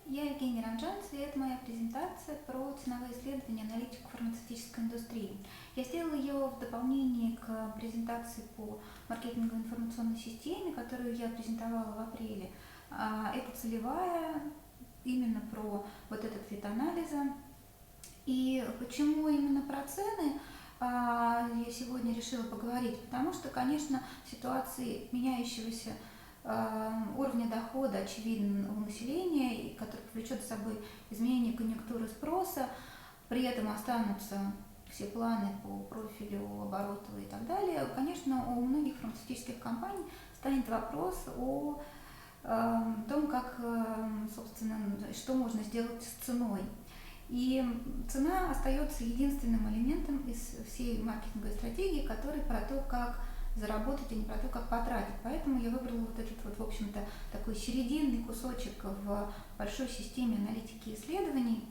Я Евгения Ранжанц, и это моя презентация про ценовые исследования и аналитику фармацевтической индустрии. Я сделала ее в дополнение к презентации по маркетинговой информационной системе, которую я презентовала в апреле. Это целевая, именно про вот этот вид анализа. И почему именно про цены я сегодня решила поговорить? Потому что, конечно, в ситуации меняющегося уровня дохода очевиден у населения, который повлечет за собой изменение конъюнктуры спроса, при этом останутся все планы по профилю, обороту и так далее. Конечно, у многих фармацевтических компаний станет вопрос о том, как, собственно, что можно сделать с ценой. И цена остается единственным элементом из всей маркетинговой стратегии, который про то, как заработать, а не про то, как потратить. Поэтому я выбрала вот этот вот, в общем-то, такой серединный кусочек в большой системе аналитики и исследований,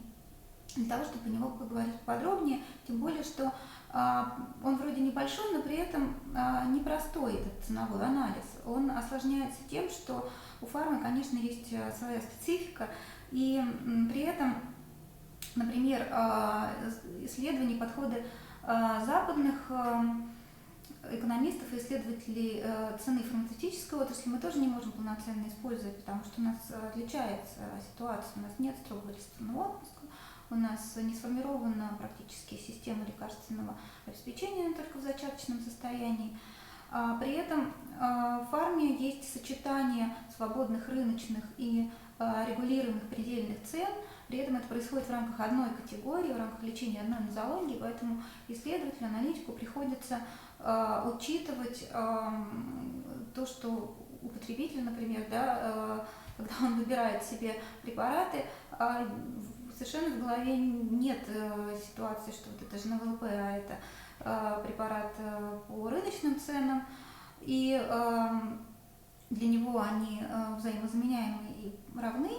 для того, чтобы по него поговорить подробнее, тем более, что он вроде небольшой, но при этом непростой, этот ценовой анализ. Он осложняется тем, что у фармы, конечно, есть своя специфика, и при этом, например, исследования, подходы западных экономистов и исследователей цены фармацевтической отрасли мы тоже не можем полноценно использовать, потому что у нас отличается ситуация, у нас нет строгого лекционного отпуска, у нас не сформирована практически система лекарственного обеспечения, только в зачаточном состоянии. При этом в фарме есть сочетание свободных рыночных и регулируемых предельных цен. При этом это происходит в рамках одной категории, в рамках лечения одной нозологии, поэтому исследователю, аналитику приходится учитывать то, что у потребителя, например, когда он выбирает себе препараты, совершенно в голове нет ситуации, что вот это же на ВЛП, а это препарат по рыночным ценам, и для него они взаимозаменяемы и равны.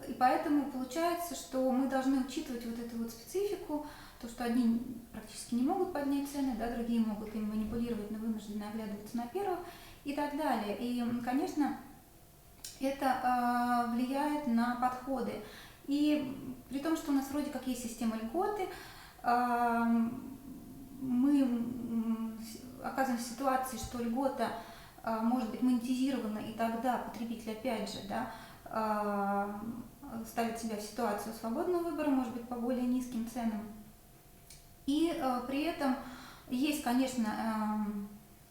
И поэтому получается, что мы должны учитывать вот эту вот специфику, то, что одни практически не могут поднять цены, другие могут им манипулировать, но вынуждены оглядываться на первых и так далее. И, конечно, это влияет на подходы. И при том, что у нас вроде как есть система льготы, мы оказываемся в ситуации, что льгота может быть монетизирована, и тогда потребитель опять же ставит себя в ситуацию свободного выбора, может быть, по более низким ценам. И при этом есть, конечно,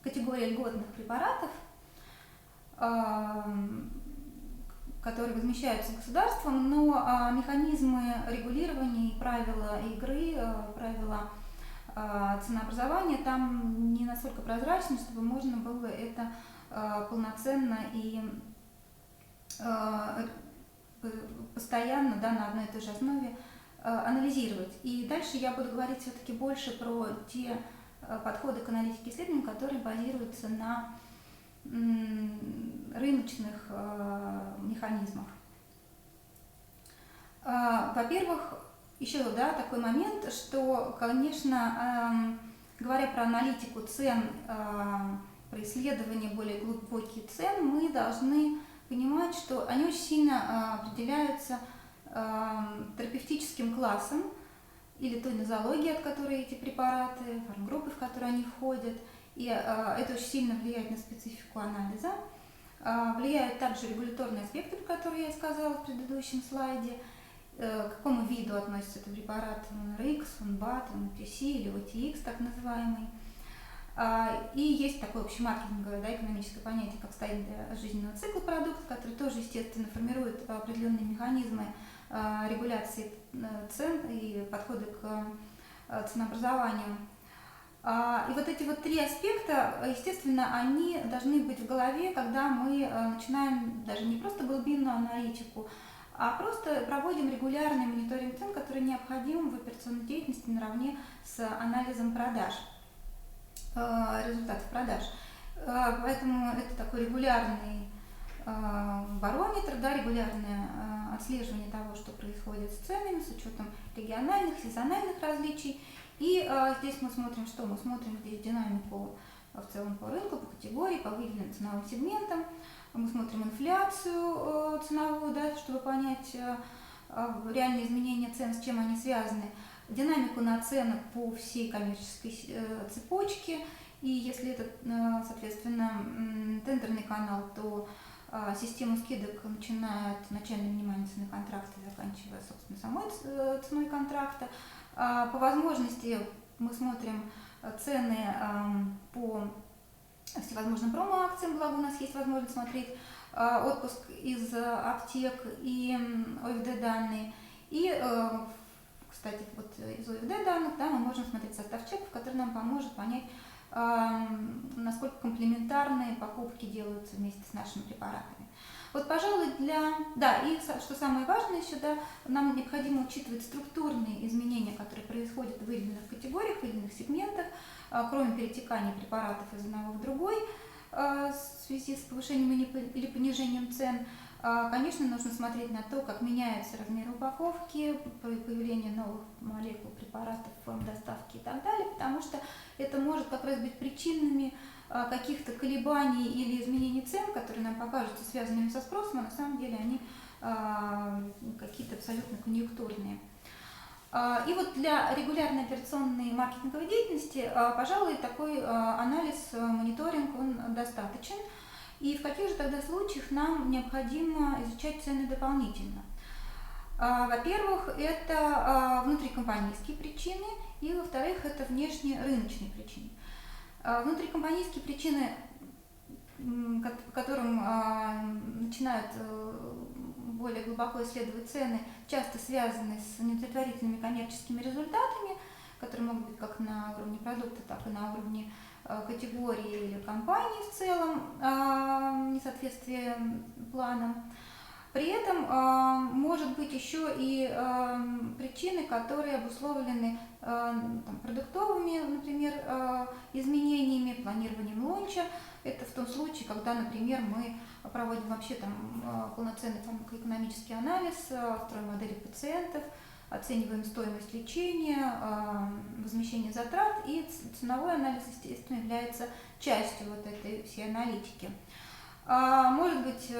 категория льготных препаратов, которые возмещаются государством, но механизмы регулирования и правила игры, правила ценообразования там не настолько прозрачны, чтобы можно было это полноценно и постоянно на одной и той же основе анализировать. И дальше я буду говорить все-таки больше про те подходы к аналитике исследований, которые базируются на рыночных механизмах. Во-первых, еще такой момент, что, конечно, говоря про аналитику цен, про исследование более глубоких цен, мы должны понимать, что они очень сильно определяются терапевтическим классом или той нозологией, от которой эти препараты, фармгруппы, в которые они входят. И это очень сильно влияет на специфику анализа. Влияют также регуляторные аспекты, про которые я сказала в предыдущем слайде. К какому виду относится этот препарат, РХ, ФУНБАТ, МТС или ОТХ, так называемый. И есть такое общемаркетинговое экономическое понятие, как состояние жизненного цикла продукта, который тоже, естественно, формирует определенные механизмы регуляции цен и подходы к ценообразованию. И вот эти вот три аспекта, естественно, они должны быть в голове, когда мы начинаем даже не просто глубинную аналитику, а просто проводим регулярный мониторинг цен, который необходим в операционной деятельности наравне с анализом продаж, результатов продаж. Поэтому это такой регулярный барометр, регулярное отслеживание того, что происходит с ценами, с учетом региональных, сезональных различий. И здесь мы смотрим, что мы смотрим здесь динамику в целом по рынку, по категории, по выделенным ценовым сегментам. Мы смотрим инфляцию ценовую, чтобы понять, реальные изменения цен, с чем они связаны, динамику наценок по всей коммерческой цепочке, и если это, соответственно, тендерный канал, то систему скидок начиная от начальной минимальной цены контракта и заканчивая, собственно, самой ценой контракта. По возможности мы смотрим цены по всевозможным промо-акциям, благо у нас есть возможность смотреть отпуск из аптек и ОФД данные. И, кстати, вот из ОФД данных, да, мы можем смотреть состав чеков, который нам поможет понять, насколько комплементарные покупки делаются вместе с нашими препаратами. Вот, пожалуй, Да, и что самое важное еще, да, нам необходимо учитывать структурные изменения, которые происходят в выделенных категориях, в выделенных сегментах, кроме перетекания препаратов из одного в другой в связи с повышением или понижением цен. Конечно, нужно смотреть на то, как меняются размеры упаковки, появление новых молекул препаратов, форм доставки и так далее, потому что это может как раз быть причинами каких-то колебаний или изменений цен, которые нам покажутся связанными со спросом, а на самом деле они какие-то абсолютно конъюнктурные. И вот для регулярной операционной маркетинговой деятельности, пожалуй, такой анализ, мониторинг, он достаточен. И в каких же тогда случаях нам необходимо изучать цены дополнительно? Во-первых, это внутрикомпанийские причины, и, во-вторых, это внешнерыночные причины. Внутрикомпанийские причины, по которым начинают более глубоко исследовать цены, часто связаны с неудовлетворительными коммерческими результатами, которые могут быть как на уровне продукта, так и на уровне категории или компании в целом, несоответствие планам. При этом может быть еще и причины, которые обусловлены продуктовыми, например, изменениями, планированием лонча. Это в том случае, когда, например, мы проводим вообще полноценный фармакоэкономический анализ, строим модели пациентов, оцениваем стоимость лечения, возмещение затрат, и ценовой анализ, естественно, является частью вот этой всей аналитики. Может быть,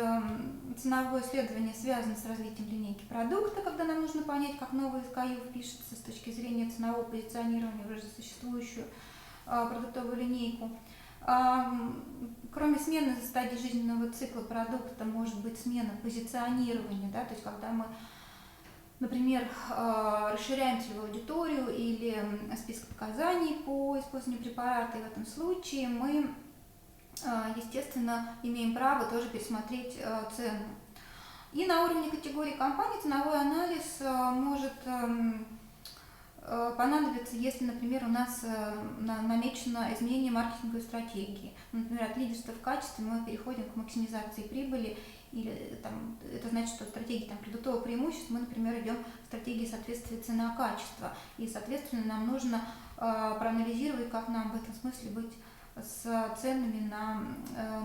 ценовое исследование связано с развитием линейки продукта, когда нам нужно понять, как новый SKU впишется с точки зрения ценового позиционирования в уже существующую продуктовую линейку. Кроме смены стадии жизненного цикла продукта, может быть смена позиционирования, да, то есть когда мы, например, расширяем целевую аудиторию или список показаний по использованию препарата, и в этом случае мы, естественно, имеем право тоже пересмотреть цену. И на уровне категории компаний ценовой анализ может понадобится, если, например, у нас намечено изменение маркетинговой стратегии. Например, от лидерства в качестве мы переходим к максимизации прибыли, или это значит, что в стратегии продуктового преимущества мы, например, идем в стратегии соответствия цена-качество, и, соответственно, нам нужно проанализировать, как нам в этом смысле быть с ценами на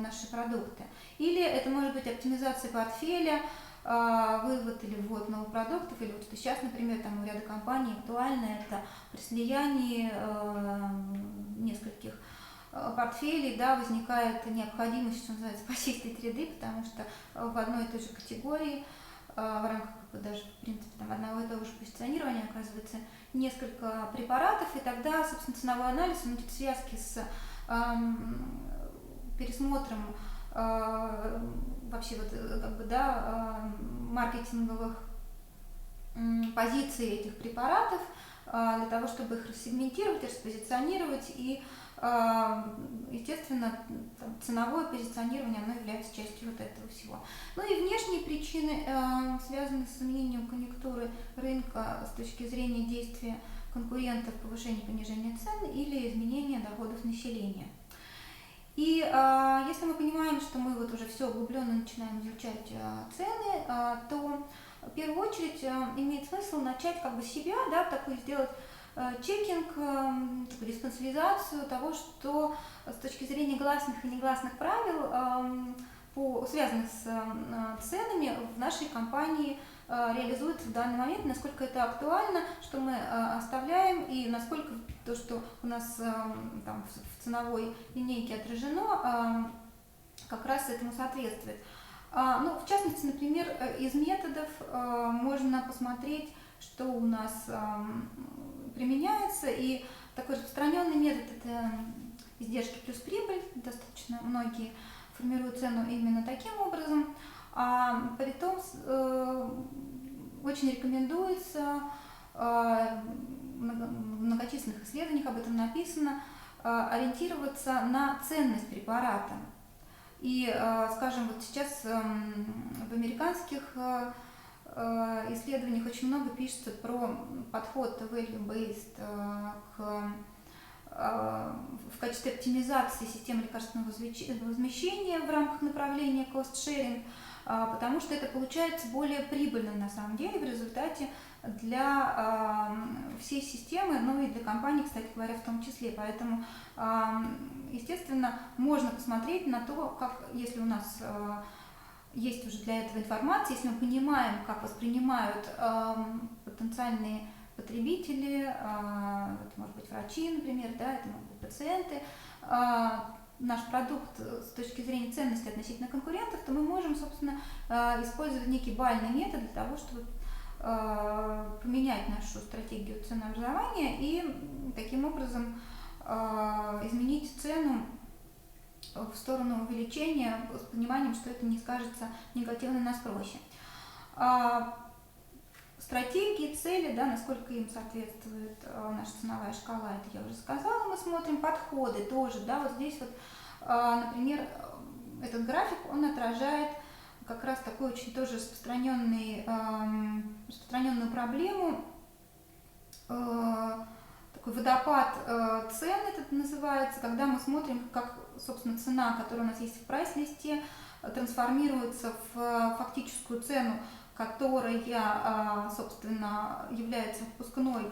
наши продукты. Или это может быть оптимизация портфеля, вывод или ввод новых продуктов, или вот сейчас, например, у ряда компаний актуально это при слиянии нескольких портфелей, да, возникает необходимость, что называется, почистить ряды, потому что в одной и той же категории в рамках даже, в принципе, одного и того же позиционирования оказывается несколько препаратов, и тогда, собственно, ценовой анализ, он идет в связке с пересмотром вообще маркетинговых позиций этих препаратов для того, чтобы их рассегментировать, распозиционировать, и, естественно, ценовое позиционирование, оно является частью вот этого всего. Ну и внешние причины связаны с изменением конъюнктуры рынка с точки зрения действия конкурентов, повышения и понижения цен или изменения доходов населения. И если мы понимаем, что мы вот уже все углубленно начинаем изучать цены, то в первую очередь имеет смысл начать с себя, да, такой сделать чекинг, такую диспансеризацию того, что с точки зрения гласных и негласных правил, связанных с ценами, в нашей компании реализуется в данный момент, насколько это актуально, что мы оставляем, и насколько то, что у нас в ценовой линейке отражено, как раз этому соответствует. Ну, в частности, например, из методов можно посмотреть, что у нас применяется. И такой распространенный метод – это издержки плюс прибыль. Достаточно многие формируют цену именно таким образом. А притом очень рекомендуется, в многочисленных исследованиях об этом написано, ориентироваться на ценность препарата. И, скажем, вот сейчас в американских исследованиях очень много пишется про подход value-based в качестве оптимизации системы лекарственного возмещения в рамках направления cost-sharing, потому что это получается более прибыльным на самом деле в результате для всей системы, ну и для компаний, кстати говоря, в том числе. Поэтому, естественно, можно посмотреть на то, как, если у нас есть уже для этого информация, если мы понимаем, как воспринимают потенциальные потребители, это может быть врачи, например, да, это могут быть пациенты, наш продукт с точки зрения ценности относительно конкурентов, то мы можем, собственно, использовать некий бальный метод для того, чтобы поменять нашу стратегию ценообразования и таким образом изменить цену в сторону увеличения с пониманием, что это не скажется негативно на спросе. Стратегии, цели, да, насколько им соответствует наша ценовая шкала, это я уже сказала. Мы смотрим подходы тоже, да, вот здесь вот, например, этот график, он отражает как раз такую очень тоже распространенную проблему, такой водопад цен это называется, когда мы смотрим, как, собственно, цена, которая у нас есть в прайс-листе, трансформируется в фактическую цену, которая, собственно, является отпускной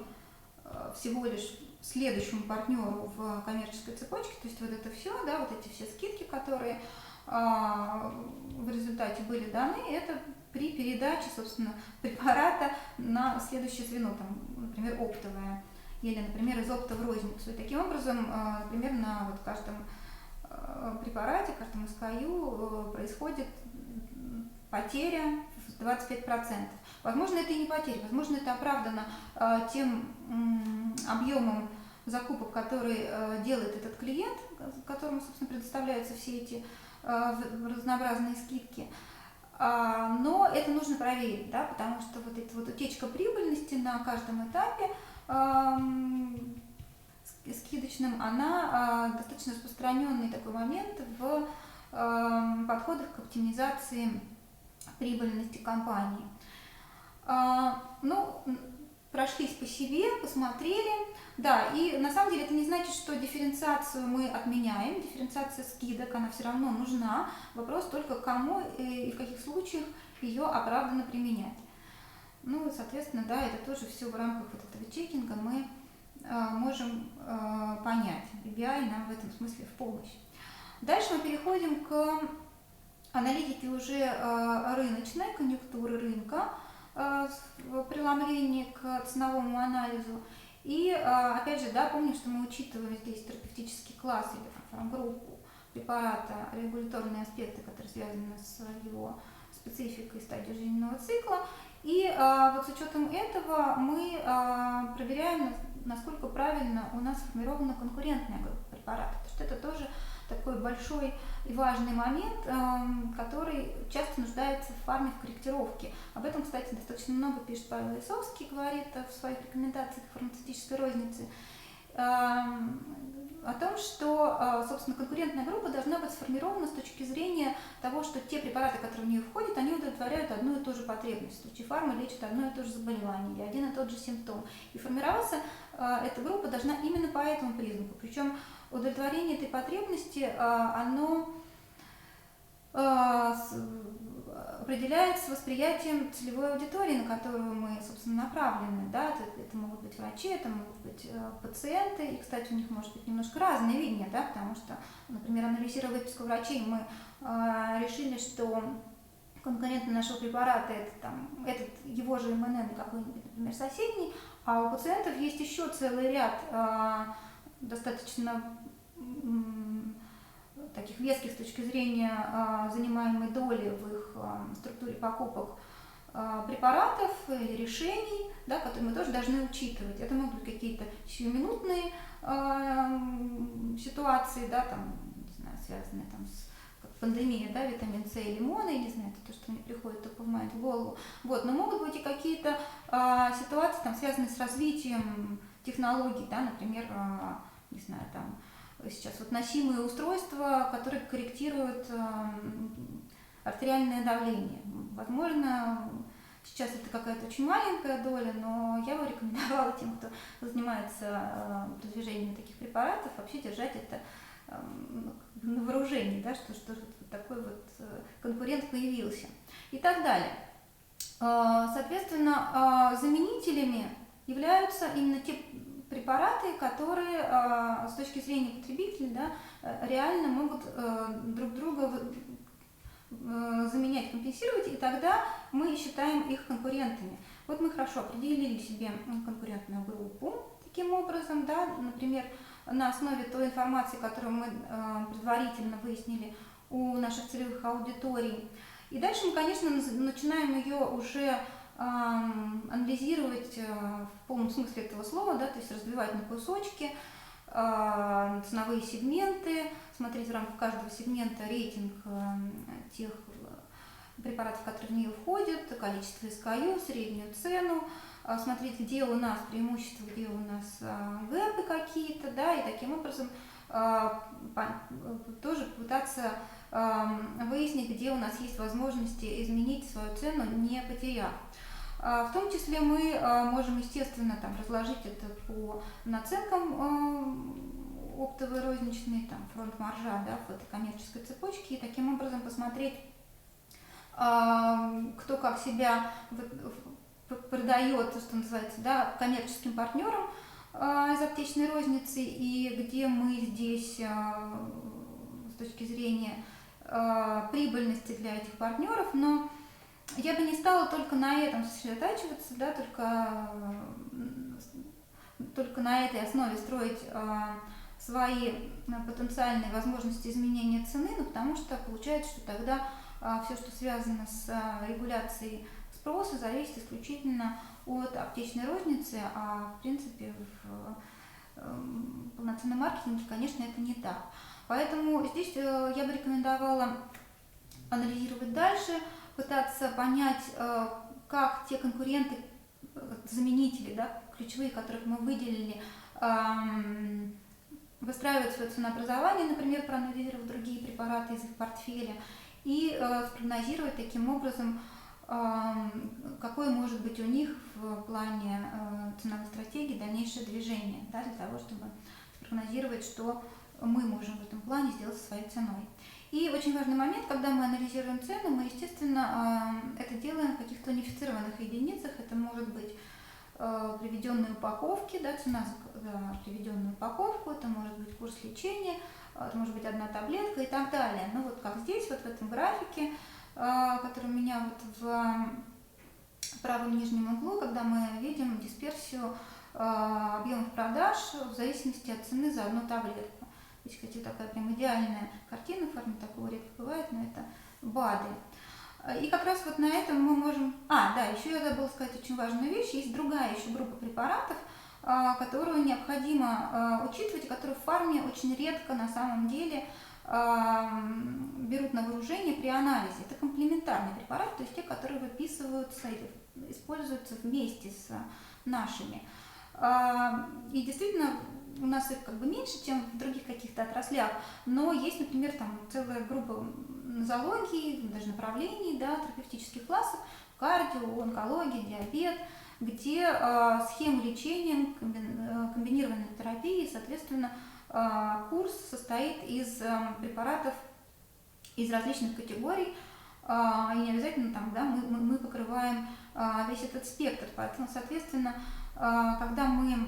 всего лишь следующему партнеру в коммерческой цепочке. То есть вот это все, да, вот эти все скидки, которые в результате были даны, это при передаче, собственно, препарата на следующее звено, там, например, оптовое, или, например, из опта в розницу. И таким образом, например, на вот каждом препарате, каждом SKU происходит потеря в 25%. Возможно, это и не потеря, возможно, это оправдано тем объемом закупок, который делает этот клиент, которому, собственно, предоставляются все эти разнообразные скидки. Но это нужно проверить, да, потому что вот эта вот утечка прибыльности на каждом этапе скидочным, она достаточно распространенный такой момент в подходах к оптимизации прибыльности компании. Ну, прошлись по себе, посмотрели. Да, и на самом деле это не значит, что дифференциацию мы отменяем. Дифференциация скидок, она все равно нужна. Вопрос только кому и в каких случаях ее оправданно применять. Ну, соответственно, да, это тоже все в рамках вот этого чекинга мы можем понять. BBI нам в этом смысле в помощь. Дальше мы переходим к аналитике уже рыночной, конъюнктуры рынка, в преломлении к ценовому анализу. И опять же, да, помню, что мы учитываем здесь терапевтический класс или группу препарата, регуляторные аспекты, которые связаны с его спецификой стадии жизненного цикла. И вот с учетом этого мы проверяем, насколько правильно у нас сформирована конкурентная группа препаратов. Потому что это тоже такой большой и важный момент, который часто нуждается в фарме в корректировке. Об этом, кстати, достаточно много пишет Павел Лисовский, говорит в своих рекомендациях фармацевтической розницы, о том, что, собственно, конкурентная группа должна быть сформирована с точки зрения того, что те препараты, которые в нее входят, они удовлетворяют одну и ту же потребность. В случае фарма лечит одно и то же заболевание или один и тот же симптом. И формироваться эта группа должна именно по этому признаку. Причем удовлетворение этой потребности, оно определяется восприятием целевой аудитории, на которую мы, собственно, направлены. Да? Это могут быть врачи, это могут быть пациенты, и, кстати, у них может быть немножко разное видение, да? Потому что, например, анализируя выписку врачей, мы решили, что конкурент нашего препарата этот его же МНН какой-нибудь, например, соседний, а у пациентов есть еще целый ряд достаточно таких веских с точки зрения занимаемой доли в их структуре покупок препаратов или решений, да, которые мы тоже должны учитывать. Это могут быть какие-то сиюминутные ситуации, да, там, не знаю, связанные там с пандемией, да, витамин С и лимоны, не знаю, это то, что мне приходит только в голову. Вот, но могут быть и какие-то ситуации, там, связанные с развитием технологий, да, например, не знаю, там, сейчас вот носимые устройства, которые корректируют артериальное давление. Возможно, сейчас это какая-то очень маленькая доля, но я бы рекомендовала тем, кто занимается продвижением таких препаратов, вообще держать это на вооружении, да, что такой вот конкурент появился и так далее. Соответственно, заменителями являются именно те препараты, которые с точки зрения потребителя, да, реально могут друг друга заменять, компенсировать, и тогда мы считаем их конкурентами. Вот мы хорошо определили себе конкурентную группу таким образом, да, например, на основе той информации, которую мы предварительно выяснили у наших целевых аудиторий. И дальше мы, конечно, начинаем ее уже анализировать в полном смысле этого слова, да, то есть разбивать на кусочки, ценовые сегменты, смотреть в рамках каждого сегмента рейтинг тех препаратов, которые в нее входят, количество SKU, среднюю цену, смотреть, где у нас преимущества, где у нас гэпы какие-то, да, и таким образом тоже пытаться выяснить, где у нас есть возможности изменить свою цену, не потеряв. В том числе мы можем, естественно, там, разложить это по наценкам оптовой, розничной, там, фронт-маржа, да, в этой коммерческой цепочке, и таким образом посмотреть, кто как себя продает, что называется, да, коммерческим партнерам из аптечной розницы, и где мы здесь с точки зрения прибыльности для этих партнеров, но я бы не стала только на этом сосредотачиваться, да, только на этой основе строить свои потенциальные возможности изменения цены, ну, потому что получается, что тогда все, что связано с регуляцией спроса, зависит исключительно от аптечной розницы, а в принципе в полноценном маркетинге, конечно, это не так. Поэтому здесь я бы рекомендовала анализировать дальше, пытаться понять, как те конкуренты, заменители, да, ключевые, которых мы выделили, выстраивают свое ценообразование, например, проанализировав другие препараты из их портфеля, и спрогнозировать таким образом, какое может быть у них в плане ценовой стратегии дальнейшее движение, да, для того, чтобы спрогнозировать, что мы можем в этом плане сделать со своей ценой. И очень важный момент, когда мы анализируем цену, мы, естественно, это делаем в каких-то унифицированных единицах. Это может быть приведенные упаковки, да, цена за приведенную упаковку, это может быть курс лечения, это может быть одна таблетка и так далее. Ну вот как здесь, вот в этом графике, который у меня вот в правом нижнем углу, когда мы видим дисперсию объемов продаж в зависимости от цены за одну таблетку. Здесь, кстати, такая прям идеальная картина, в форме такого редко бывает, но это БАДы. И как раз вот на этом мы можем... да, еще я забыла сказать очень важную вещь. Есть другая еще группа препаратов, которую необходимо учитывать, которые в фарме очень редко на самом деле берут на вооружение при анализе. Это комплементарные препараты, то есть те, которые выписываются или используются вместе с нашими. И действительно, у нас их как бы меньше, чем в других каких-то отраслях, но есть, например, там целая группа нозологий, даже направлений, да, терапевтических классов, кардио, онкология, диабет, где схемы лечения, комбинированной терапии, соответственно, курс состоит из препаратов из различных категорий, и не обязательно там, да, мы покрываем весь этот спектр. Поэтому, соответственно, когда мы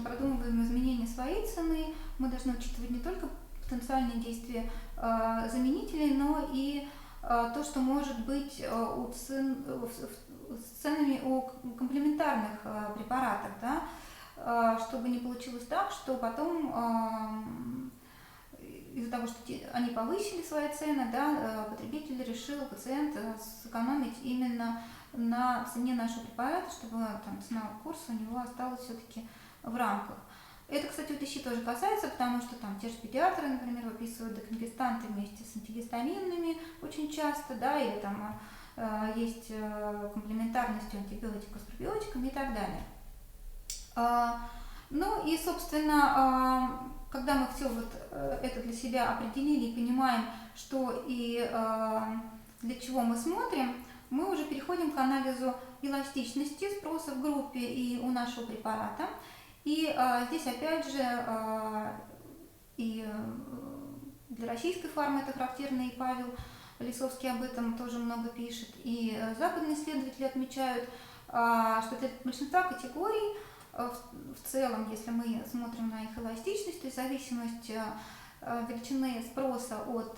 продумываем изменения своей цены, мы должны учитывать не только потенциальные действия заменителей, но и то, что может быть с ценами у комплементарных препаратов, да, чтобы не получилось так, что потом из-за того, что они повысили свои цены, да, потребитель решил, пациент, сэкономить именно на цене нашего препарата, чтобы там ценовой курс у него осталась все-таки в рамках. Это, кстати, у ТИСИ тоже касается, потому что там те же педиатры, например, выписывают деконгестанты вместе с антигистаминными очень часто, да, или там есть комплементарностью антибиотиков с пробиотиками и так далее. Ну и, собственно, когда мы все вот это для себя определили и понимаем, что и для чего мы смотрим, мы уже переходим к анализу эластичности спроса в группе и у нашего препарата. И здесь опять же и для российской фармы это характерно, и Павел Лисовский об этом тоже много пишет, и западные исследователи отмечают, что для большинства категорий в целом, если мы смотрим на их эластичность, то есть зависимость величины спроса от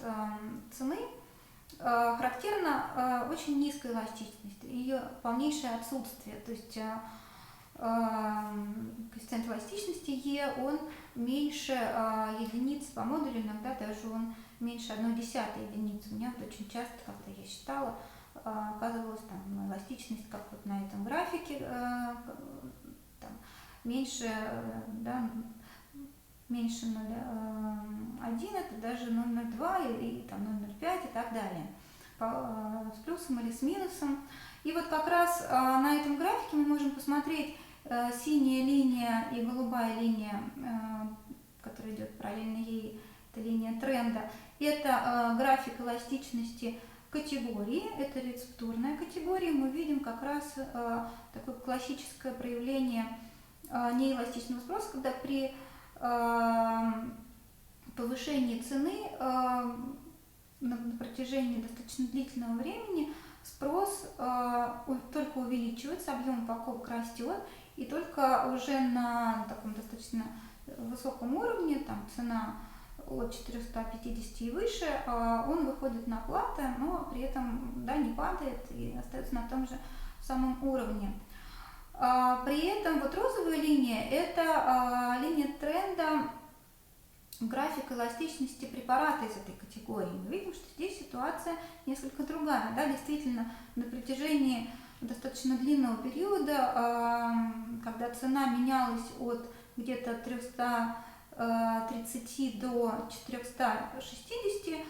цены, характерна очень низкая эластичность, ее полнейшее отсутствие, то есть коэффициент эластичности Е, он меньше единиц по модулю, иногда даже он меньше 1/10 единицы. У меня вот очень часто, когда я считала, оказывалась там эластичность, как вот на этом графике, там, меньше, да, меньше 0,1, это даже 0,02 и там 0,05 и так далее, с плюсом или с минусом. И вот как раз на этом графике мы можем посмотреть синяя линия и голубая линия, которая идет параллельно ей, это линия тренда. Это график эластичности категории, это рецептурная категория. Мы видим как раз такое классическое проявление неэластичного спроса, когда при повышении цены на протяжении достаточно длительного времени спрос только увеличивается, объем упаковок растет, и только уже на таком достаточно высоком уровне, там цена от 450 и выше, он выходит на плато, но при этом, да, не падает и остается на том же самом уровне. При этом вот розовая линия – это линия тренда, график эластичности препарата из этой категории. Мы видим, что здесь ситуация несколько другая. Да, действительно, на протяжении достаточно длинного периода, когда цена менялась от где-то 330 до 460,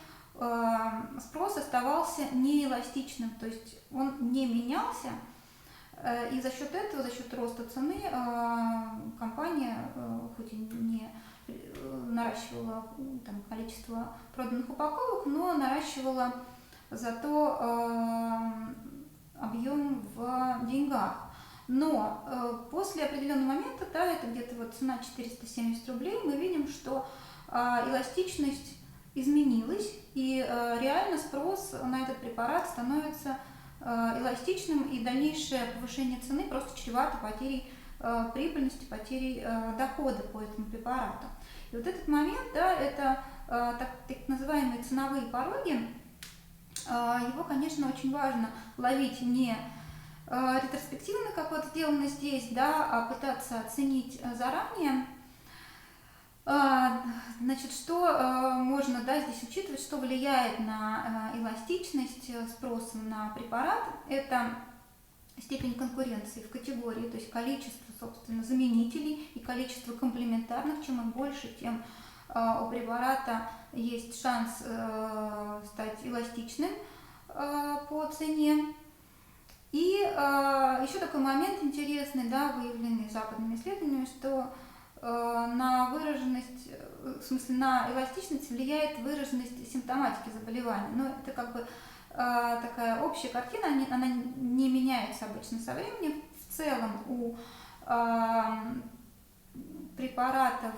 спрос оставался неэластичным, то есть он не менялся. И за счет этого, за счет роста цены, компания, хоть и не наращивала там количество проданных упаковок, но наращивала зато объем в деньгах. Но после определенного момента, да, это где-то вот цена 470 рублей, мы видим, что эластичность изменилась, и реально спрос на этот препарат становится эластичным, и дальнейшее повышение цены просто чревато потерей прибыльности, потерей дохода по этому препарату. И вот этот момент, да, это так называемые ценовые пороги, его, конечно, очень важно ловить не ретроспективно, как вот сделано здесь, да, а пытаться оценить заранее. Значит, что можно, да, здесь учитывать, что влияет на эластичность спроса на препарат, это степень конкуренции в категории, то есть количество, собственно, заменителей и количество комплементарных. Чем их больше, тем у препарата есть шанс стать эластичным по цене. И еще такой момент интересный, да, выявленный западными исследованиями, что на выраженность, в смысле на эластичность влияет выраженность симптоматики заболевания. Но это как бы такая общая картина, она не меняется обычно со временем. В целом у препаратов,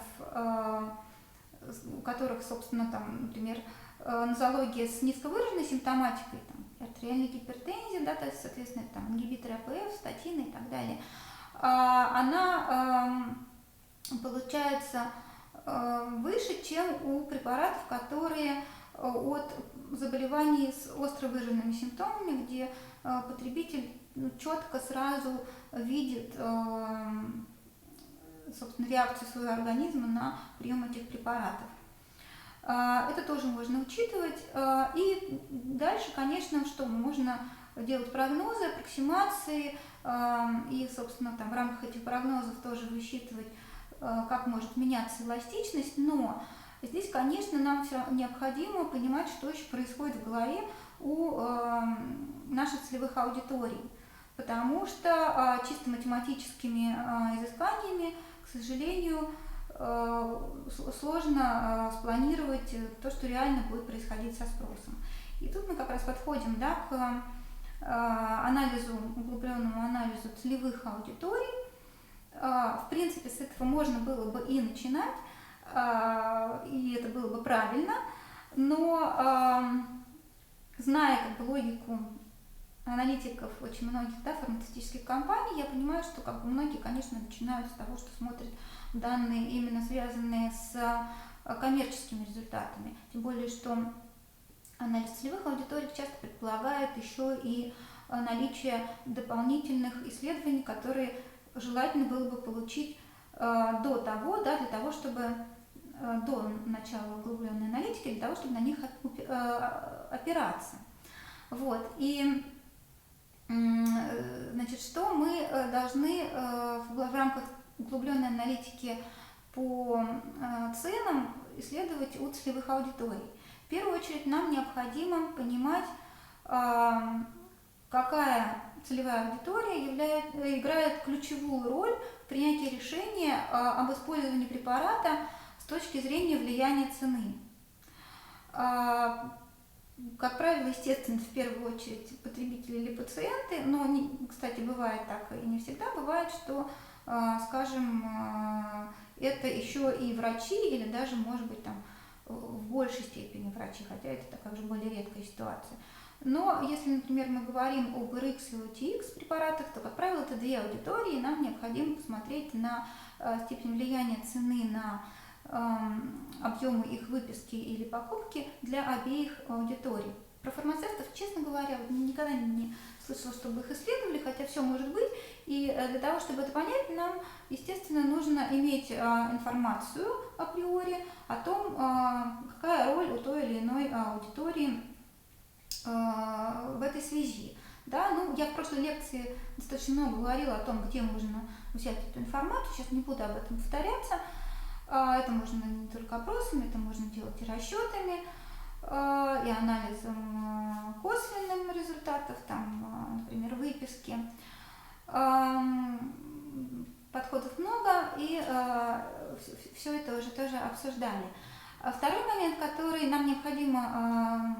у которых, собственно, там, например, нозология с низковыраженной симптоматикой, там, артериальная гипертензия, да, то есть, соответственно, там, ингибиторы АПФ, статины и так далее, она получается выше, чем у препаратов, которые от заболеваний с остро выраженными симптомами, где потребитель четко сразу видит, собственно, реакцию своего организма на прием этих препаратов. Это тоже можно учитывать. И дальше, конечно, что можно делать прогнозы, аппроксимации, и, собственно, там в рамках этих прогнозов тоже высчитывать, как может меняться эластичность, но здесь, конечно, нам все необходимо понимать, что еще происходит в голове у наших целевых аудиторий, потому что чисто математическими изысканиями, к сожалению, сложно спланировать то, что реально будет происходить со спросом. И тут мы как раз подходим, да, к анализу, углубленному анализу целевых аудиторий. В принципе, с этого можно было бы и начинать, и это было бы правильно, но зная как бы логику аналитиков очень многих, да, фармацевтических компаний, я понимаю, что как бы многие, конечно, начинают с того, что смотрят данные, именно связанные с коммерческими результатами. Тем более, что анализ целевых аудиторий часто предполагает еще и наличие дополнительных исследований, которые желательно было бы получить до того, да, для того, чтобы до начала углубленной аналитики, для того, чтобы на них опираться. Вот. И значит, что мы должны в рамках углубленной аналитики по ценам исследовать у целевых аудиторий? В первую очередь нам необходимо понимать, какая целевая аудитория играет ключевую роль в принятии решения об использовании препарата с точки зрения влияния цены. Как правило, естественно, в первую очередь потребители или пациенты, но, кстати, бывает так и не всегда, бывает, что, скажем, это еще и врачи или даже, может быть, там, в большей степени врачи, хотя это такая же более редкая ситуация. Но если, например, мы говорим об RX и OTX препаратах, то, как правило, это две аудитории, и нам необходимо посмотреть на степень влияния цены на объемы их выписки или покупки для обеих аудиторий. Про фармацевтов, честно говоря, никогда не слышала, чтобы их исследовали, хотя все может быть. И для того, чтобы это понять, нам, естественно, нужно иметь информацию априори о том, какая роль у той или иной аудитории в этой связи. Да, ну, я в прошлой лекции достаточно много говорила о том, где можно взять эту информацию, сейчас не буду об этом повторяться. Это можно не только опросами, это можно делать и расчетами, и анализом косвенным результатов, там, например, выписки. Подходов много, и все это уже тоже обсуждали. Второй момент, который нам необходимо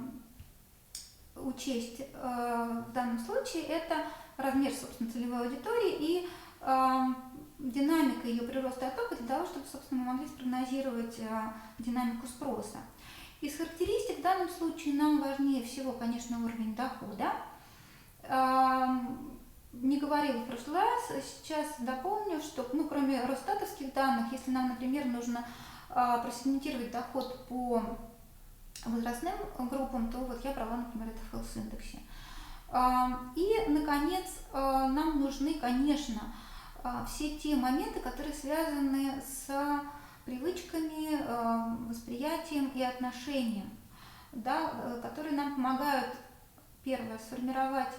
учесть в данном случае, это размер, собственно, целевой аудитории и динамика ее прироста оттока для того, чтобы, собственно, мы могли спрогнозировать динамику спроса. Из характеристик в данном случае нам важнее всего, конечно, уровень дохода. Не говорила в прошлый раз, сейчас дополню, что, ну, кроме росстатовских данных, если нам, например, нужно просегментировать доход по возрастным группам, то вот я брала, например, это в Health Index. И, наконец, нам нужны, конечно, все те моменты, которые связаны с привычками, восприятием и отношением, да, которые нам помогают, первое, сформировать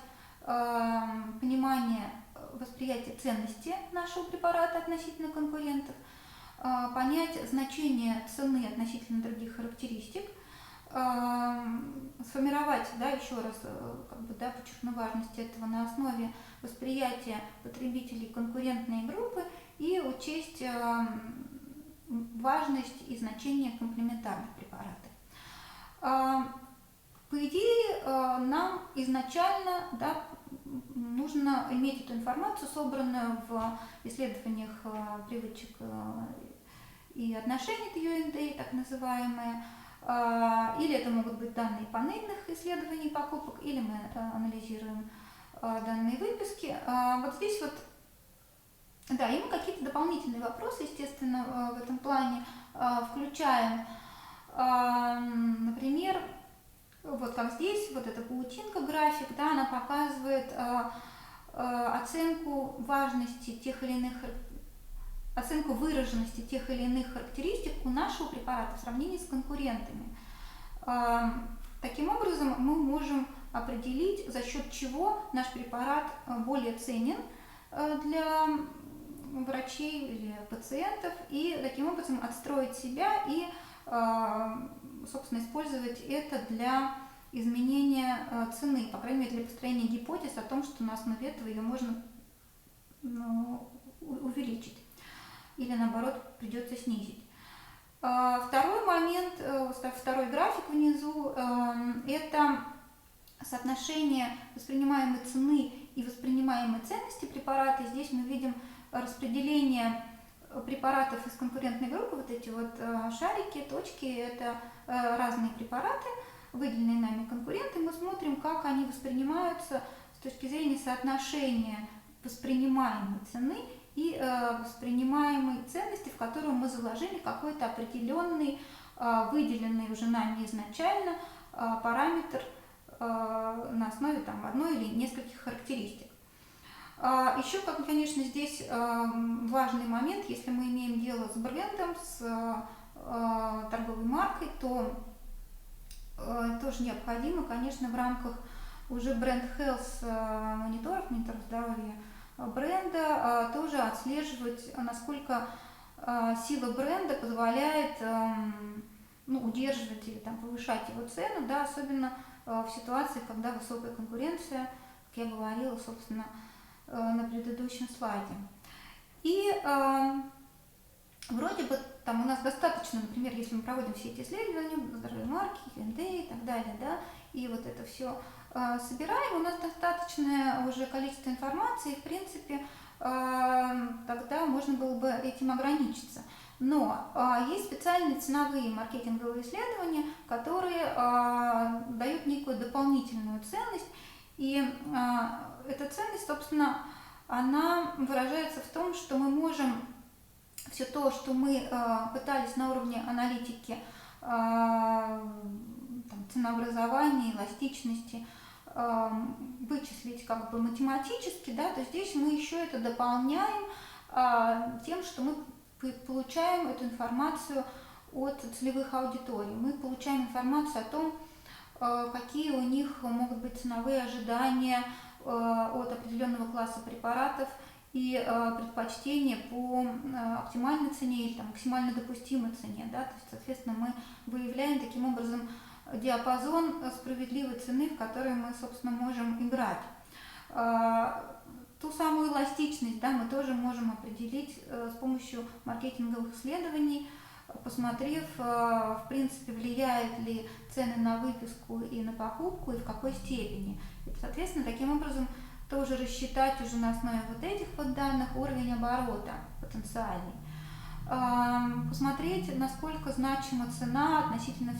понимание восприятия ценности нашего препарата относительно конкурентов, понять значение цены относительно других характеристик, сформировать, да, еще раз, как бы, да, подчеркну важность этого на основе восприятия потребителей конкурентной группы и учесть важность и значение комплементарных препаратов. По идее, нам изначально, да, нужно иметь эту информацию, собранную в исследованиях привычек и отношений TUND, так называемые, или это могут быть данные панельных исследований покупок, или мы анализируем данные выписки. Вот здесь вот, да, и мы какие-то дополнительные вопросы, естественно, в этом плане включаем. Например, вот как здесь, вот эта паутинка график, да, она показывает оценку важности тех или иных оценку выраженности тех или иных характеристик у нашего препарата в сравнении с конкурентами. Таким образом, мы можем определить, за счет чего наш препарат более ценен для врачей или пациентов, и таким образом отстроить себя и, собственно, использовать это для изменения цены, по крайней мере, для построения гипотез о том, что на основе этого ее можно увеличить или, наоборот, придется снизить. Второй момент, второй график внизу, это соотношение воспринимаемой цены и воспринимаемой ценности препарата. Здесь мы видим распределение препаратов из конкурентной группы, вот эти вот шарики, точки, это разные препараты, выделенные нами конкуренты. Мы смотрим, как они воспринимаются с точки зрения соотношения воспринимаемой цены и воспринимаемой ценности, в которую мы заложили какой-то определенный, выделенный уже нами изначально параметр на основе одной или нескольких характеристик. Еще, конечно, здесь важный момент, если мы имеем дело с брендом, с торговой маркой, то тоже необходимо, конечно, в рамках уже бренд health мониторов здоровья бренда тоже отслеживать, насколько сила бренда позволяет удерживать или повышать его цену, да, особенно в ситуации, когда высокая конкуренция, как я говорила, собственно, на предыдущем слайде. И вроде бы у нас достаточно, например, если мы проводим все эти исследования, здоровье марки, КНД и так далее, да, и вот это все собираем, у нас достаточное уже количество информации, в принципе, тогда можно было бы этим ограничиться. Но есть специальные ценовые маркетинговые исследования, которые дают некую дополнительную ценность, и эта ценность, собственно, она выражается в том, что мы можем все то, что мы пытались на уровне аналитики, ценообразования, эластичности, вычислить математически, да, то здесь мы еще это дополняем тем, что мы получаем эту информацию от целевых аудиторий. Мы получаем информацию о том, какие у них могут быть ценовые ожидания от определенного класса препаратов и предпочтения по оптимальной цене или максимально допустимой цене. Да? То есть, соответственно, мы выявляем таким образом диапазон справедливой цены, в которой мы, собственно, можем играть. Ту самую эластичность, да, мы тоже можем определить с помощью маркетинговых исследований, посмотрев, в принципе, влияют ли цены на выписку и на покупку, и в какой степени. И, соответственно, таким образом тоже рассчитать уже на основе вот этих вот данных уровень оборота потенциальный. Посмотреть, насколько значима цена относительно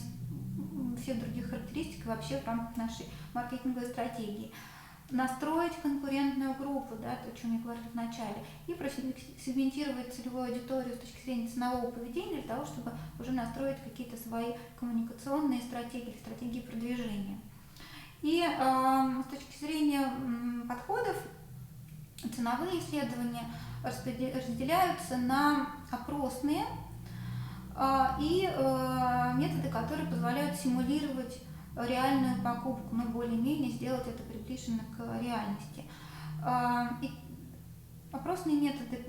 всех других характеристик вообще в рамках нашей маркетинговой стратегии. Настроить конкурентную группу, да, то, о чем я говорила в начале, и сегментировать целевую аудиторию с точки зрения ценового поведения для того, чтобы уже настроить какие-то свои коммуникационные стратегии, стратегии продвижения. И с точки зрения подходов, ценовые исследования разделяются на опросные и методы, которые позволяют симулировать реальную покупку, но более-менее сделать это приближенно к реальности. И опросные методы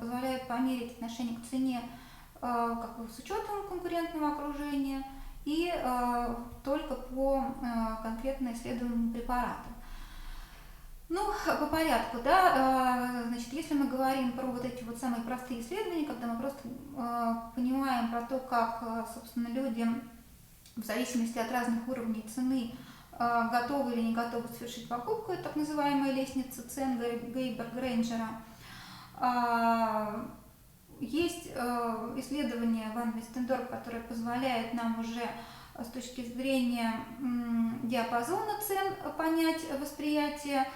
позволяют померить отношение к цене с учетом конкурентного окружения и только по конкретно исследуемым препаратам. По порядку, да, значит, если мы говорим про вот эти вот самые простые исследования, когда мы просто понимаем про то, как, собственно, люди в зависимости от разных уровней цены готовы или не готовы совершить покупку, это так называемая лестница цен Гейбер-Грейнджера. Есть исследование Ван Вестендорп, которое позволяет нам уже с точки зрения диапазона цен понять восприятие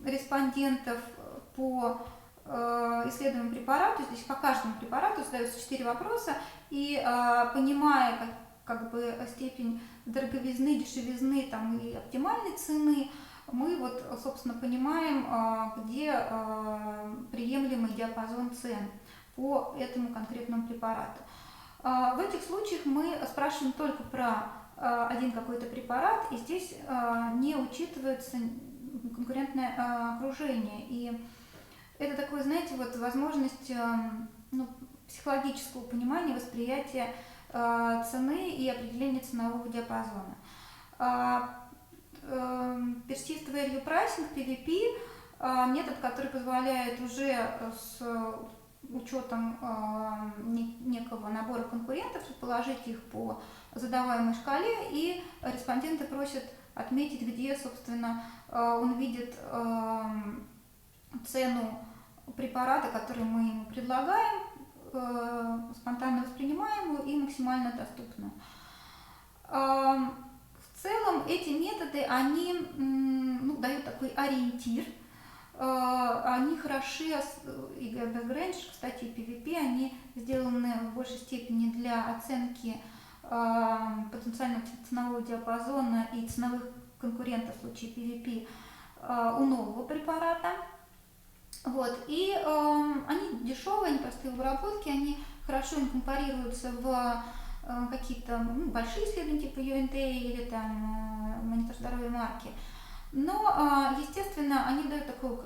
респондентов по исследуемому препарату. Здесь по каждому препарату задаются 4 вопроса, и понимая степень дороговизны, дешевизны и оптимальной цены, мы вот, собственно, понимаем, где приемлемый диапазон цен по этому конкретному препарату. В этих случаях мы спрашиваем только про один какой-то препарат, и здесь не учитывается конкурентное окружение. И это такое, знаете, вот возможность психологического понимания, восприятия цены и определения ценового диапазона. Persistent Value Pricing, PVP, метод, который позволяет уже с учетом некого набора конкурентов расположить их по задаваемой шкале, и респонденты просят отметить, где, собственно, он видит цену препарата, который мы ему предлагаем, спонтанно воспринимаемую и максимально доступную. В целом эти методы, они дают такой ориентир, они хороши, и Range, кстати, и PVP, они сделаны в большей степени для оценки потенциального ценового диапазона и ценовых конкурентов в случае PVP у нового препарата. Вот. И они дешевые, они простые в обработке, они хорошо инкорпорируются в какие-то большие исследования типа UNT или там монитор здоровья марки. Но, естественно, они дают такое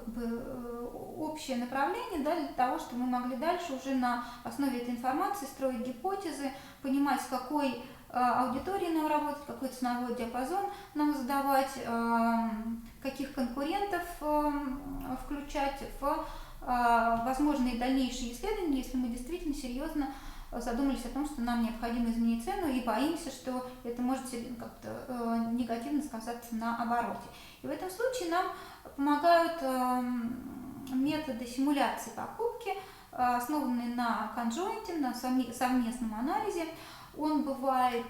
общее направление, да, для того, чтобы мы могли дальше уже на основе этой информации строить гипотезы, понимать, с какой аудиторией нам работать, какой ценовой диапазон нам задавать, каких конкурентов включать в возможные дальнейшие исследования, если мы действительно серьезно задумались о том, что нам необходимо изменить цену и боимся, что это может как-то негативно сказаться на обороте. И в этом случае нам помогают методы симуляции покупки, основанные на конджойнте, на совместном анализе. Он бывает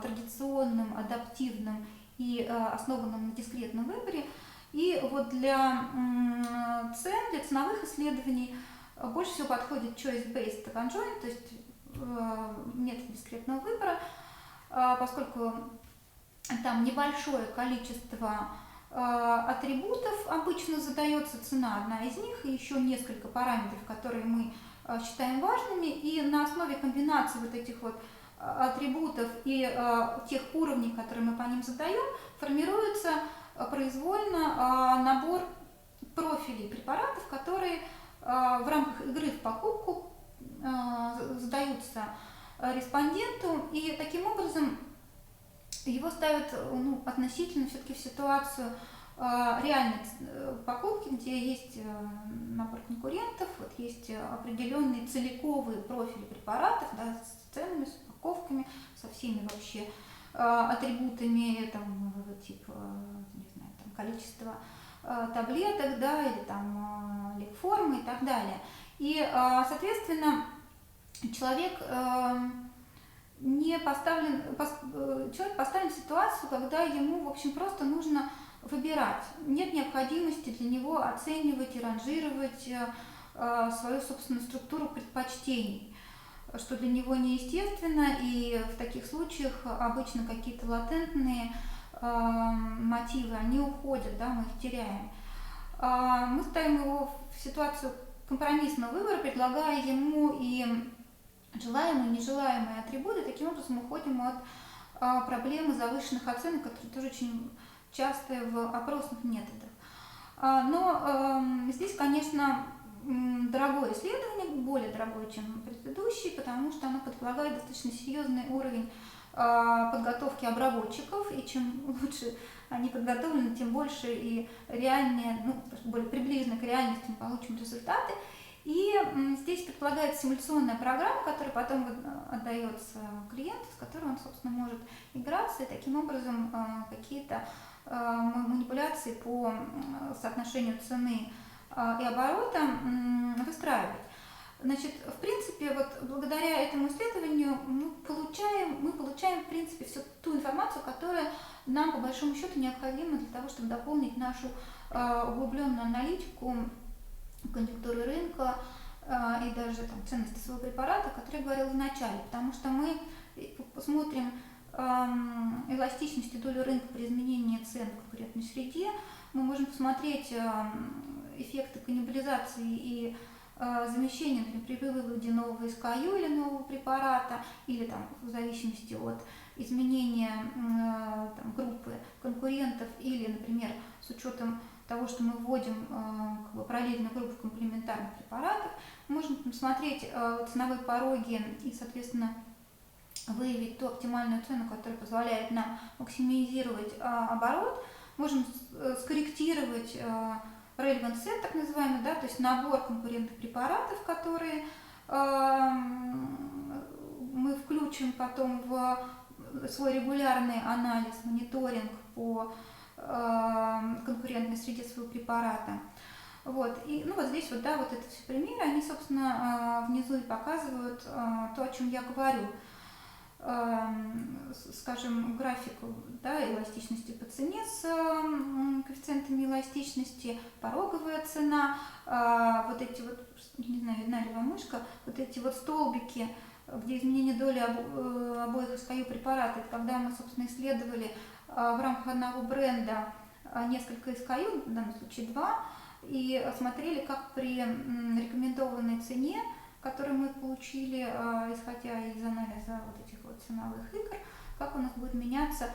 традиционным, адаптивным и основанным на дискретном выборе. И вот для цен, для ценовых исследований больше всего подходит choice-based conjoint, то есть метод дискретного выбора, поскольку там небольшое количество атрибутов обычно задается цена, одна из них, и еще несколько параметров, которые мы считаем важными, и на основе комбинации вот этих вот атрибутов и тех уровней, которые мы по ним задаем, формируется произвольно набор профилей препаратов, которые в рамках игры в покупку задаются респонденту, и таким образом его ставят относительно все-таки в ситуацию реальной покупки, где есть набор конкурентов, вот есть определенные целиковые профили препаратов, да, с ценами, с упаковками, со всеми вообще атрибутами, там, типа, не знаю, там, количество таблеток, да, или там ликформы и так далее. И, соответственно, человек поставлен в ситуацию, когда ему, в общем, просто нужно выбирать. Нет необходимости для него оценивать и ранжировать свою собственную структуру предпочтений, что для него неестественно, и в таких случаях обычно какие-то латентные мотивы, они уходят, да, мы их теряем. Мы ставим его в ситуацию компромиссного выбора, предлагая ему и желаемые, и нежелаемые атрибуты. Таким образом уходим от проблемы завышенных оценок, которые тоже очень часто в опросных методах. Но здесь, конечно, дорогое исследование, более дорогое, чем предыдущий, потому что оно предполагает достаточно серьезный уровень подготовки обработчиков, и чем лучше они подготовлены, тем больше и реальнее, более приближенно к реальности мы получим результаты. И здесь предполагается симуляционная программа, которая потом отдается клиенту, с которой он, собственно, может играться и таким образом какие-то манипуляции по соотношению цены и оборота выстраивать. Значит, в принципе, вот благодаря этому исследованию мы получаем в принципе всю ту информацию, которая нам по большому счету необходима для того, чтобы дополнить нашу углубленную аналитику конъюнктуры рынка и даже там ценности своего препарата, о которой я говорила в начале, потому что мы смотрим эластичность и долю рынка при изменении цен в конкурентной среде, мы можем посмотреть эффекты каннибализации и замещения, например, при выводе нового SKU или нового препарата, или там, в зависимости от изменения там, группы конкурентов, или, например, с учетом того, что мы вводим как бы параллельно группу комплементарных препаратов, мы можем посмотреть ценовые пороги и, соответственно, выявить ту оптимальную цену, которая позволяет нам максимизировать оборот. Можем скорректировать relevant set, так называемый, да, то есть набор конкурентных препаратов, которые мы включим потом в свой регулярный анализ, мониторинг по конкурентной среде своего препарата. Вот. И ну, вот здесь вот, да, вот это все примеры, они, собственно, внизу и показывают то, о чем я говорю. Скажем, график, да, эластичности по цене с коэффициентами эластичности, пороговая цена, вот эти вот, не знаю, видна ли вам мышка, вот эти вот столбики, где изменение доли обоих SKU препаратов, когда мы, собственно, исследовали в рамках одного бренда несколько SKU, в данном случае 2, и смотрели, как при рекомендованной цене, которые мы получили, исходя из анализа вот этих вот ценовых игр, как у нас будет меняться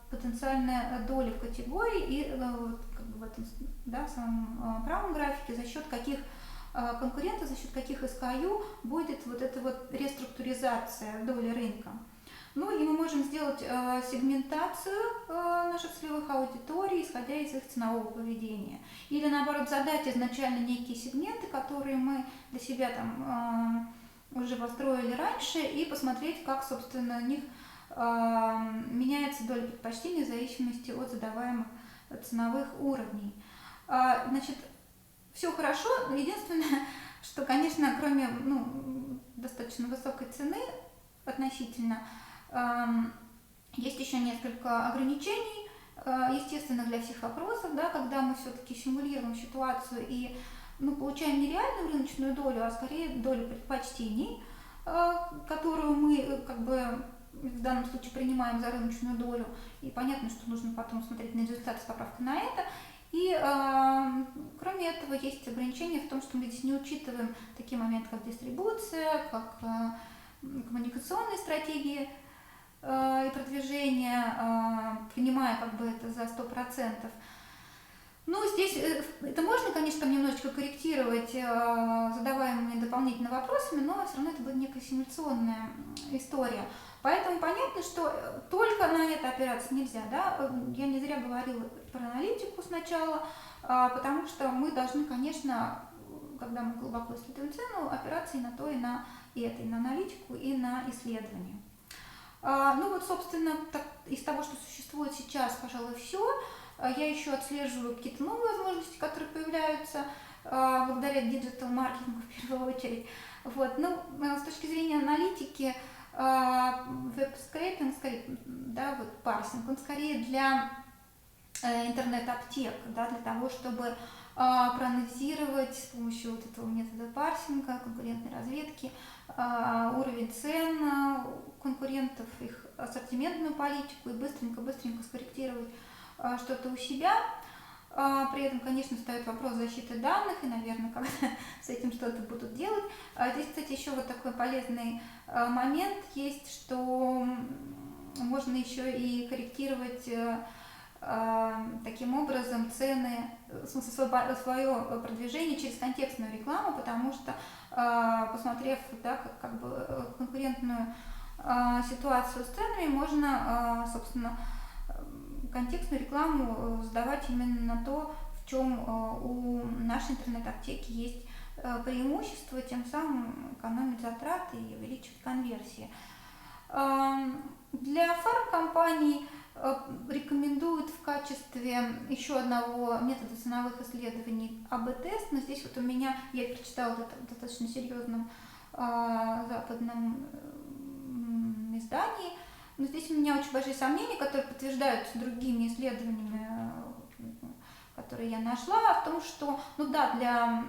потенциальная доля в категории и вот, как бы в этом, да, самом правом графике, за счет каких конкурентов, за счет каких SKU будет вот эта вот реструктуризация доли рынка. Ну и мы можем сделать сегментацию наших целевых аудиторий, исходя из их ценового поведения. Или наоборот задать изначально некие сегменты, которые мы для себя там уже построили раньше, и посмотреть, как, собственно, у них меняется доля предпочтений в зависимости от задаваемых ценовых уровней. Значит, все хорошо, но единственное, что, конечно, кроме достаточно высокой цены относительно, есть еще несколько ограничений, естественно, для всех вопросов, да, когда мы все-таки симулируем ситуацию и получаем не реальную рыночную долю, а скорее долю предпочтений, которую мы как бы в данном случае принимаем за рыночную долю, и понятно, что нужно потом смотреть на результаты с поправкой на это. И кроме этого есть ограничения в том, что мы здесь не учитываем такие моменты, как дистрибуция, как коммуникационные стратегии и продвижение, принимая как бы это за 100%. Ну, здесь это можно, конечно, там немножечко корректировать задаваемыми дополнительными вопросами, но все равно это будет некая симуляционная история. Поэтому понятно, что только на это опираться нельзя, да? Я не зря говорила про аналитику сначала, потому что мы должны, конечно, когда мы глубоко исследуем цену, опираться и на то, и на это, и на аналитику, и на исследование. Ну вот, собственно, из того, что существует сейчас, пожалуй, все. Я еще отслеживаю какие-то новые возможности, которые появляются благодаря диджитал-маркетингу в первую очередь. Вот. Ну, с точки зрения аналитики, веб-скрейпинг, да, вот парсинг, он скорее для интернет-аптек, да, для того, чтобы проанализировать с помощью вот этого метода парсинга, конкурентной разведки, уровень цен конкурентов, их ассортиментную политику и быстренько скорректировать что-то у себя. При этом, конечно, встает вопрос защиты данных, и, наверное, когда с этим что-то будут делать. Здесь, кстати, еще вот такой полезный момент есть, что можно еще и корректировать таким образом цены, в смысле свое продвижение через контекстную рекламу, потому что, посмотрев, да, как бы конкурентную ситуацию с ценами, можно, собственно, контекстную рекламу сдавать именно на то, в чем у нашей интернет-аптеки есть преимущество, тем самым экономить затраты и увеличивать конверсии. Для фармкомпаний рекомендуют в качестве еще одного метода ценовых исследований АБ-тест, но здесь вот у меня, я прочитала это в достаточно серьезном западном издании, но здесь у меня очень большие сомнения, которые подтверждаются другими исследованиями, которые я нашла, в том, что, ну да, для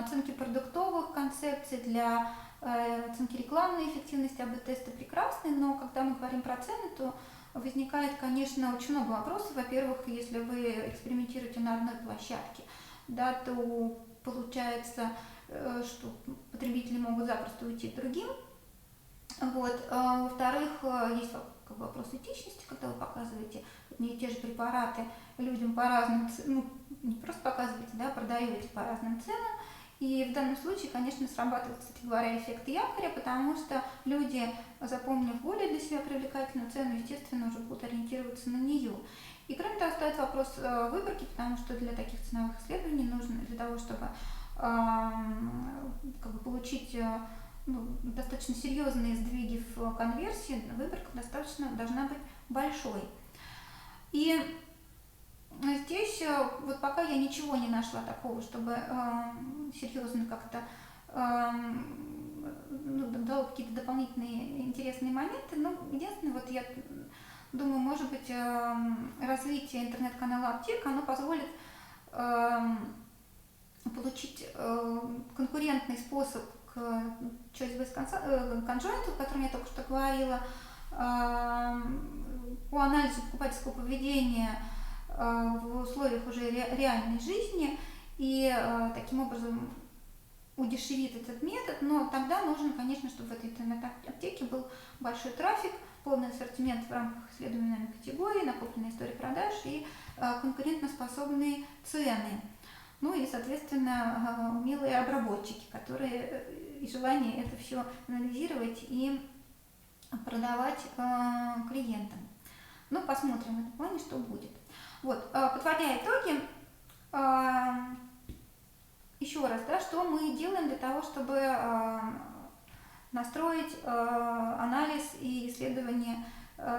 оценки продуктовых концепций, для оценки рекламной эффективности АБ-теста прекрасны, но когда мы говорим про цены, то возникает, конечно, очень много вопросов. Во-первых, если вы экспериментируете на одной площадке, да, то получается, что потребители могут запросто уйти к другим. Вот. Во-вторых, есть как бы вопрос этичности, когда вы показываете одни и те же препараты людям по разным ценам, ну, не просто показываете, да, продаете по разным ценам. И в данном случае, конечно, срабатывает, кстати говоря, эффект якоря, потому что люди, запомнив более для себя привлекательную цену, естественно, уже будут ориентироваться на нее. И кроме того, стоит вопрос выборки, потому что для таких ценовых исследований нужно, для того, чтобы как бы получить достаточно серьезные сдвиги в конверсии, выборка достаточно должна быть большой. И здесь вот пока я ничего не нашла такого, чтобы серьезно как-то дало какие-то дополнительные интересные моменты. Но единственное, вот я думаю, может быть, развитие интернет-канала Аптека, оно позволит получить конкурентный способ к choice-based conjoint, о котором я только что говорила, по анализу покупательского поведения в условиях уже реальной жизни, и таким образом удешевит этот метод. Но тогда нужно, конечно, чтобы в этой интернет-аптеке был большой трафик, полный ассортимент в рамках исследуемой категории, накопленная история продаж и конкурентоспособные цены. Ну и, соответственно, умелые обработчики, которые и желание это все анализировать и продавать клиентам. Ну, посмотрим в этом плане, что будет. Вот, подводя итоги, еще раз, да, что мы делаем для того, чтобы настроить анализ и исследование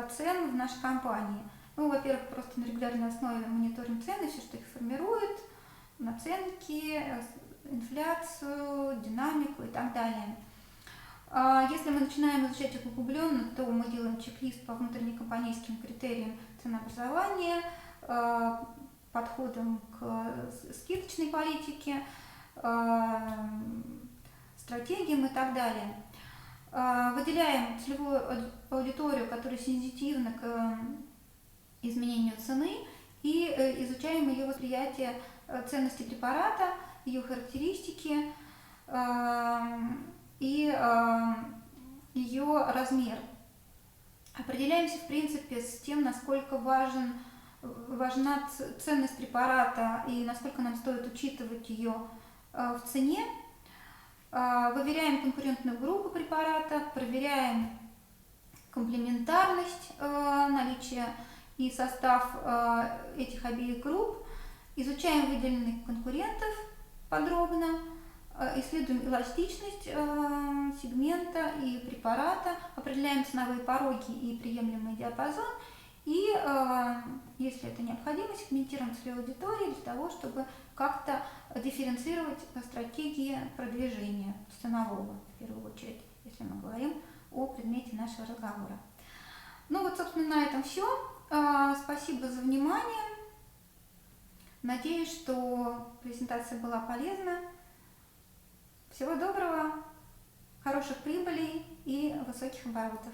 цен в нашей компании. Ну, во-первых, просто на регулярной основе мониторим цены, все, что их формирует, наценки, инфляцию, динамику и так далее. Если мы начинаем изучать их углубленно, то мы делаем чек-лист по внутреннекомпанейским критериям ценообразования, подходам к скидочной политике, стратегиям и так далее. Выделяем целевую аудиторию, которая сенситивна к изменению цены, и изучаем ее восприятие ценности препарата, ее характеристики и ее размер. Определяемся, в принципе, с тем, насколько важна ценность препарата и насколько нам стоит учитывать ее в цене. Выверяем конкурентную группу препарата, проверяем комплементарность, наличие и состав этих обеих групп, изучаем выделенных конкурентов подробно, исследуем эластичность сегмента и препарата, определяем ценовые пороги и приемлемый диапазон, и, если это необходимо, сегментируем целевую аудиторию для того, чтобы как-то дифференцировать стратегии продвижения ценового, в первую очередь, если мы говорим о предмете нашего разговора. Ну вот, собственно, на этом все. Спасибо за внимание. Надеюсь, что презентация была полезна. Всего доброго, хороших прибылей и высоких оборотов.